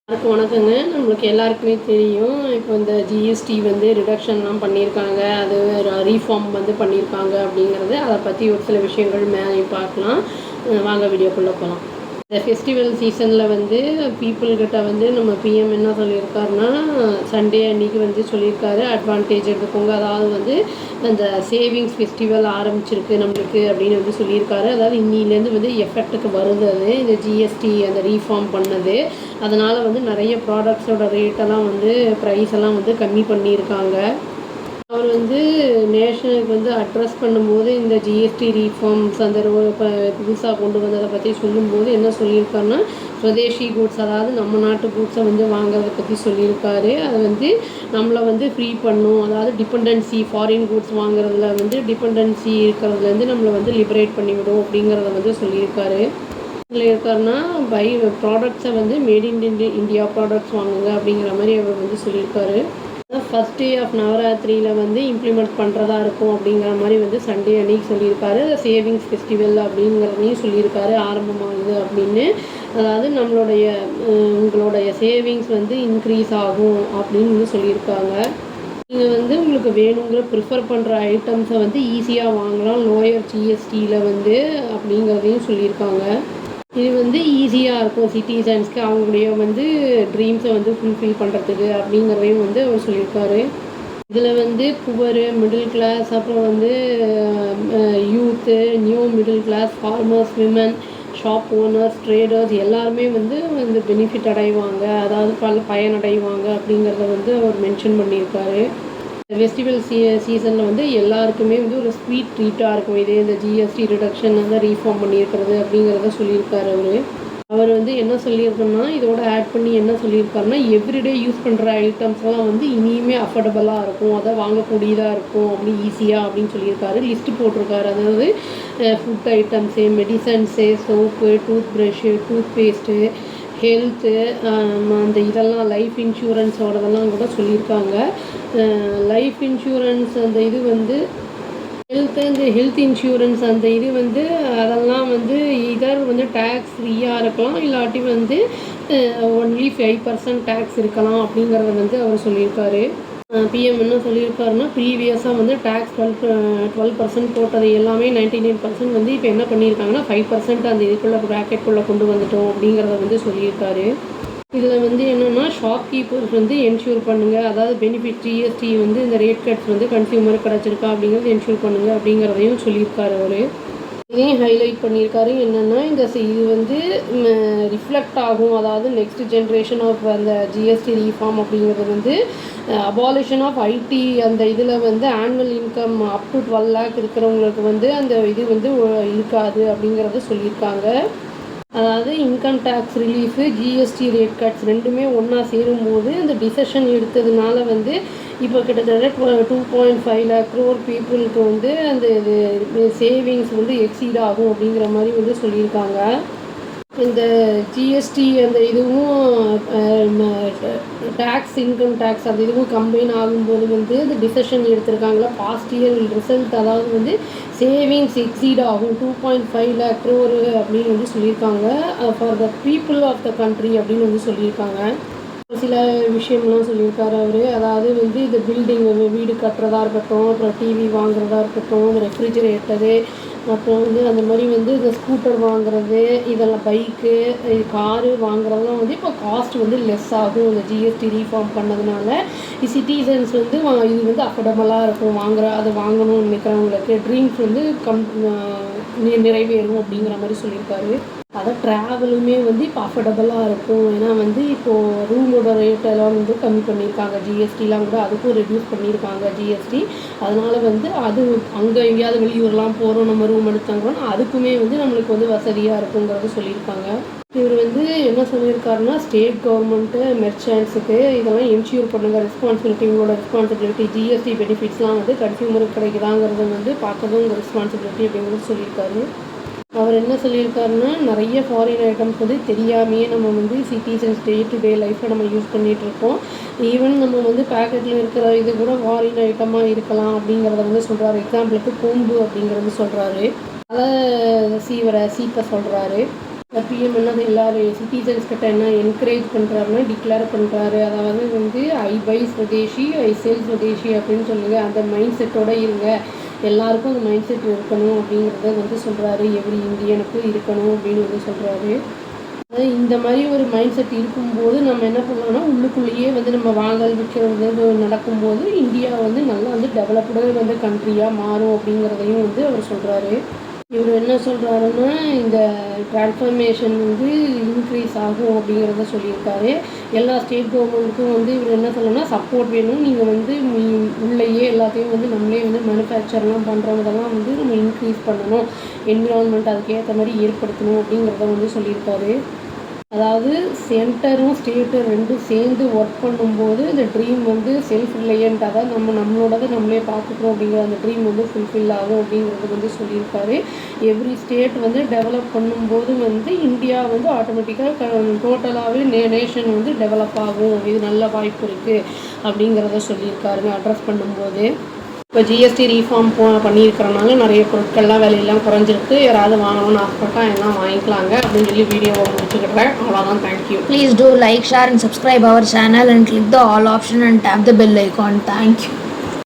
எல்லாருக்கும் வணக்கங்க. நம்மளுக்கு எல்லாருக்குமே தெரியும். இப்போ இந்த ஜிஎஸ்டி வந்து ரிடக்ஷன்லாம் பண்ணியிருக்காங்க. அது ரீஃபார்ம் வந்து பண்ணியிருக்காங்க அப்படிங்கிறது. அதை பற்றி ஒரு சில விஷயங்கள் மேலேயும் பார்க்கலாம். வாங்க வீடியோக்குள்ளே போகலாம். இந்த ஃபெஸ்டிவல் சீசனில் வந்து பீப்புள்கிட்ட வந்து நம்ம பிஎம் என்ன சொல்லியிருக்காருன்னா, சண்டே அன்றைக்கி வந்து சொல்லியிருக்காரு அட்வான்டேஜ் எடுத்துக்கோங்க. அதாவது வந்து அந்த சேவிங்ஸ் ஃபெஸ்டிவல் ஆரம்பிச்சிருக்கு நம்மளுக்கு அப்படின்னு வந்து சொல்லியிருக்காரு. அதாவது இன்னிலேருந்து வந்து எஃபெக்ட்டுக்கு வருது அது இந்த ஜிஎஸ்டி அந்த ரீஃபார்ம் பண்ணது. அதனால் வந்து நிறைய ப்ராடக்ட்ஸோட ரேட்டெல்லாம் வந்து ப்ரைஸ் எல்லாம் வந்து கம்மி பண்ணியிருக்காங்க. அவர் வந்து நேஷனுக்கு வந்து அட்ரஸ் பண்ணும்போது இந்த ஜிஎஸ்டி ரீஃபார்ம்ஸ் அந்த இப்போ புதுசாக கொண்டு வந்ததை பற்றி சொல்லும்போது என்ன சொல்லியிருக்காருன்னா, ஸ்வதேஷி கூட்ஸ் அதாவது நம்ம நாட்டு கூட்ஸை வந்து வாங்குறதை பற்றி சொல்லியிருக்காரு. அது வந்து நம்மளை வந்து ஃப்ரீ பண்ணும். அதாவது டிபெண்டன்சி ஃபாரின் கூட்ஸ் வாங்குறதுல வந்து டிபெண்டன்சி இருக்கிறதுலேருந்து நம்மளை வந்து லிபரேட் பண்ணிவிடும் அப்படிங்கிறத வந்து சொல்லியிருக்காரு. இதில் இருக்காருன்னா ப்ராடக்ட்ஸை வந்து மேட் இன் இந்தியா ப்ராடக்ட்ஸ் வாங்குங்க அப்படிங்கிற மாதிரி அவர் வந்து சொல்லியிருக்காரு. ஃபஸ்ட் டே ஆஃப் நவராத்திரியில் வந்து இம்ப்ளிமெண்ட் பண்ணுறதா இருக்கும் அப்படிங்கிற மாதிரி வந்து சண்டே அன்னைக்கு சொல்லியிருக்காரு. சேவிங்ஸ் ஃபெஸ்டிவல் அப்படிங்கிறதையும் சொல்லியிருக்காரு ஆரம்பமாகுது அப்படின்னு. அதாவது உங்களுடைய சேவிங்ஸ் வந்து இன்க்ரீஸ் ஆகும் அப்படின்னு வந்து சொல்லியிருக்காங்க. நீங்கள் வந்து உங்களுக்கு வேணுங்கிற ப்ரிஃபர் பண்ணுற ஐட்டம்ஸை வந்து ஈஸியாக வாங்கலாம் லோயர் ஜிஎஸ்டியில் வந்து அப்படிங்கிறதையும் சொல்லியிருக்காங்க. இது வந்து ஈஸியாக இருக்கும் சிட்டிசன்ஸ்க்கு அவங்களுடைய வந்து ட்ரீம்ஸை வந்து ஃபுல்ஃபில் பண்ணுறதுக்கு அப்படிங்கிறதையும் வந்து அவர் சொல்லியிருக்காரு. இதில் வந்து புவர் மிடில் கிளாஸ் அப்புறம் வந்து youth new middle class farmers women shop owners traders எல்லாருமே வந்து பெனிஃபிட் அடைவாங்க, அதாவது பயனடைவாங்க அப்படிங்கிறத வந்து அவர் மென்ஷன் பண்ணியிருக்காரு. ஃபெஸ்டிவல் சீசனில் வந்து எல்லாருக்குமே வந்து ஒரு ஸ்வீட் ட்ரீட்டாக இருக்கும். இதே இந்த ஜிஎஸ்டி ரிடக்ஷன் வந்து ரீஃபார்ம் பண்ணியிருக்கிறது அப்படிங்கிறத சொல்லியிருக்காரு அவர் வந்து என்ன சொல்லியிருக்கோன்னா இதோட ஆட் பண்ணி என்ன சொல்லியிருக்காருன்னா எவ்ரிடே யூஸ் பண்ணுற ஐட்டம்ஸ்லாம் வந்து இனியுமே அஃபோர்டபுளாக இருக்கும், அதை வாங்கக்கூடியதாக இருக்கும் அப்படி ஈஸியாக அப்படின்னு சொல்லியிருக்காரு. லிஸ்ட்டு போட்டிருக்காரு. அதாவது food items medicines soap tooth brush tooth paste health அந்த இதெல்லாம் லைஃப் இன்சூரன்ஸோடதெல்லாம் கூட சொல்லியிருக்காங்க. லைஃப் இன்சூரன்ஸ் அந்த இது வந்து ஹெல்த் இன்சூரன்ஸ் அந்த இது வந்து அதெல்லாம் வந்து இதர் வந்து டேக்ஸ் ஃப்ரீயாக இருக்கலாம், இல்லாட்டி வந்து ஒன்லி 5% டேக்ஸ் இருக்கலாம் அப்படிங்கிறத வந்து அவர் சொல்லியிருக்காரு. பிஎம் என்ன சொல்லியிருக்காருன்னா ப்ரீவியஸாக வந்து டேக்ஸ் 12% போட்டது எல்லாமே 99% வந்து இப்போ என்ன பண்ணியிருக்காங்கன்னா 5% அந்த இதுக்குள்ளே ப்ராக்கெட்டுக்குள்ளே கொண்டு வந்துட்டோம் அப்படிங்கிறத வந்து சொல்லியிருக்காரு. இதில் வந்து என்னென்னா ஷாப்கீப்பர்ஸ் வந்து என்ஷூர் பண்ணுங்கள், அதாவது பெனிஃபிட் ஜிஎஸ்டி வந்து இந்த ரேட் கட்ஸ் வந்து கன்சியூமருக்கு கிடச்சிருக்கா அப்படிங்கிறது என்ஷூர் பண்ணுங்கள் அப்படிங்கிறதையும் சொல்லியிருக்காரு அவர். இதையும் ஹைலைட் பண்ணியிருக்காரு. என்னென்னா இது வந்து ரிஃப்ளெக்ட் ஆகும், அதாவது நெக்ஸ்ட் ஜென்ரேஷன் ஆஃப் அந்த ஜிஎஸ்டி ரீஃபார்ம் அப்படிங்கிறது வந்து அபாலிஷன் ஆஃப் ஐடி அந்த இதில் வந்து annual income up to 12 lakh இருக்கிறவங்களுக்கு வந்து அந்த இது வந்து இருக்காது அப்படிங்கிறத சொல்லியிருக்காங்க. அதாவது income tax relief GST rate cuts ரெண்டுமே ஒன்றா சேரும்போது அந்த டிசிஷன் எடுத்ததுனால வந்து இப்போ கிட்டத்தட்ட 2.5 lakh crore பீப்புளுக்கு வந்து அந்த இது சேவிங்ஸ் வந்து எக்ஸீட் ஆகும் அப்படிங்கிற மாதிரி வந்து சொல்லியிருக்காங்க. இந்த ஜிஎஸ்டி அந்த இதுவும் டேக்ஸ் இன்கம் டேக்ஸ் அந்த இதுவும் கம்பைன் ஆகும்போது வந்து இந்த டிசிஷன் எடுத்திருக்காங்களா பாஸ்ட் இயர் ரிசல்ட், அதாவது வந்து சேவிங்ஸ் எக்ஸீட் ஆகும் 2.5 lakh crore அப்படின்னு வந்து சொல்லியிருக்காங்க for the people of the country அப்படின்னு வந்து சொல்லியிருக்காங்க. சில விஷயம்லாம் சொல்லியிருக்காரு அவர். அதாவது வந்து இந்த பில்டிங் வீடு கட்டுறதா இருக்கட்டும், அப்புறம் டிவி வாங்குறதா இருக்கட்டும், ரெஃப்ரிஜரேட்டரு, அப்புறம் வந்து அந்த மாதிரி வந்து இந்த ஸ்கூட்டர் வாங்குறது, இதெல்லாம் பைக்கு காரு வாங்குறதெல்லாம் வந்து இப்போ காஸ்ட் வந்து லெஸ் ஆகும் இந்த ஜிஎஸ்டி ரீஃபார்ம் பண்ணதுனால. சிட்டிசன்ஸ் வந்து இது வந்து அஃபோர்டபுளாக இருக்கும், அதை வாங்கணும்னு நினைக்கிறவங்களுக்கு ட்ரீம்ஸ் வந்து நிறைவேறும் அப்படிங்கிற மாதிரி சொல்லியிருக்காரு. அதை ட்ராவலுமே வந்து இப்போ அஃபோர்டபுளாக இருக்கும். ஏன்னா வந்து இப்போது ரூமோட ரேட்டெல்லாம் வந்து கம்மி பண்ணியிருக்காங்க, ஜிஎஸ்டிலாம் கூட அதுக்கும் ரெடியூஸ் பண்ணியிருக்காங்க ஜிஎஸ்டி. அதனால் வந்து அது அங்கே எங்கேயாவது வெளியூர்லாம் போகிறோம் நம்ம ரூம் எடுத்தாங்கன்னா அதுக்குமே வந்து நம்மளுக்கு வந்து வசதியாக இருக்குங்கிறது சொல்லியிருக்காங்க. இவர் வந்து என்ன சொல்லியிருக்காருன்னா ஸ்டேட் கவர்மெண்ட்டு மெர்ச்சன்ட்ஸுக்கு இதெல்லாம் என்ஷூர் பண்ணுங்கள், உங்களோட ரெஸ்பான்சிபிலிட்டி ஜிஎஸ்டி பெனிஃபிட்ஸ்லாம் வந்து கன்சியூமருக்கு கிடைக்குதாங்கிறத வந்து பார்க்கறதும் உங்கள் ரெஸ்பான்சிபிலிட்டி அப்படிங்கிறது சொல்லியிருக்காரு. அவர் என்ன சொல்லியிருக்காருன்னா நிறைய ஃபாரின் ஐட்டம்ஸ் வந்து தெரியாமையே நம்ம வந்து சிட்டிசன்ஸ் டே டு டே லைஃப்பில் நம்ம யூஸ் பண்ணிகிட்ருக்கோம். ஈவன் நம்ம வந்து பேக்கெட்டில் இருக்கிற இது கூட ஃபாரின் ஐட்டமாக இருக்கலாம் அப்படிங்கிறத வந்து சொல்கிறாரு. எக்ஸாம்பிளுக்கு கொம்பு அப்படிங்கிறது சொல்கிறாரு, சீப்பை சொல்கிறாரு. பிஎம் என்னது எல்லாரும் சிட்டிசன்ஸ் கிட்ட என்ன என்கரேஜ் பண்ணுறாருன்னா டிக்ளேர் பண்ணுறாரு. அதாவது வந்து ஐ by Swadeshi I sale Swadeshi அப்படின்னு சொல்லுங்கள், அந்த மைண்ட் செட்டோடு இருங்க, எல்லாருக்கும் அந்த மைண்ட் செட் இருக்கணும் அப்படிங்கிறத வந்து சொல்கிறாரு. எவ்ரி இந்தியனுக்கும் இருக்கணும் அப்படின்னு வந்து சொல்கிறாரு. இந்த மாதிரி ஒரு மைண்ட் செட் இருக்கும்போது நம்ம என்ன பண்ணலாம்னா உள்ளுக்குள்ளேயே வந்து நம்ம வாங்கல் விற்கிறது நடக்கும்போது இந்தியா வந்து நல்லா வந்து டெவலப்டு வந்து கண்ட்ரியாக மாறும் அப்படிங்கிறதையும் வந்து அவர் சொல்கிறாரு. இவர் என்ன சொல்கிறாருன்னா இந்த ட்ரான்ஸ்ஃபர்மேஷன் வந்து இன்க்ரீஸ் ஆகும் அப்படிங்கிறத சொல்லியிருக்காரு. எல்லா ஸ்டேட் கவர்மெண்ட்டுக்கும் வந்து இவர் என்ன சொல்லணும்னா சப்போர்ட் வேணும், நீங்கள் வந்து உள்ளேயே எல்லாத்தையும் வந்து நம்மளே வந்து மேனுஃபேக்சர்லாம் பண்ணுறவங்கெல்லாம் வந்து நம்ம இன்க்ரீஸ் பண்ணணும், என்விரான்மெண்ட் அதுக்கேற்ற மாதிரி ஏற்படுத்தணும் அப்படிங்கிறத வந்து சொல்லியிருக்காரு. அதாவது சென்டரும் ஸ்டேட்டும் ரெண்டும் சேர்ந்து ஒர்க் பண்ணும்போது இந்த ட்ரீம் வந்து செல்ஃப் ரிலையண்ட், அதாவது நம்மளோடதை நம்மளே பார்த்துக்கிறோம் அப்படிங்கிற அந்த ட்ரீம் வந்து ஃபுல்ஃபில் ஆகும் அப்படிங்கிறது வந்து சொல்லியிருக்காரு. எவ்ரி ஸ்டேட் வந்து டெவலப் பண்ணும்போது வந்து இந்தியா வந்து ஆட்டோமேட்டிக்காக டோட்டலாகவே நேஷன் வந்து டெவலப் ஆகும், இது நல்ல வாய்ப்பு இருக்குது அப்படிங்கிறத சொல்லியிருக்காருங்க அட்ரஸ் பண்ணும்போது. இப்போ ஜிஎஸ்டி ரீஃபார்ம் பண்ணியிருக்கிறனால நிறைய பொருட்கள்லாம் விலையெல்லாம் குறைஞ்சிருக்கு. யாராவது வாங்கணும்னு ஆசைப்பட்டால் எல்லாம் வாங்கிக்கலாங்க அப்படின்னு சொல்லி வீடியோவை முடிச்சுக்கிறேன். அவ்வளோதான். Thank you. Please do like, share and subscribe our channel and click the all option and tap the bell icon. Thank you.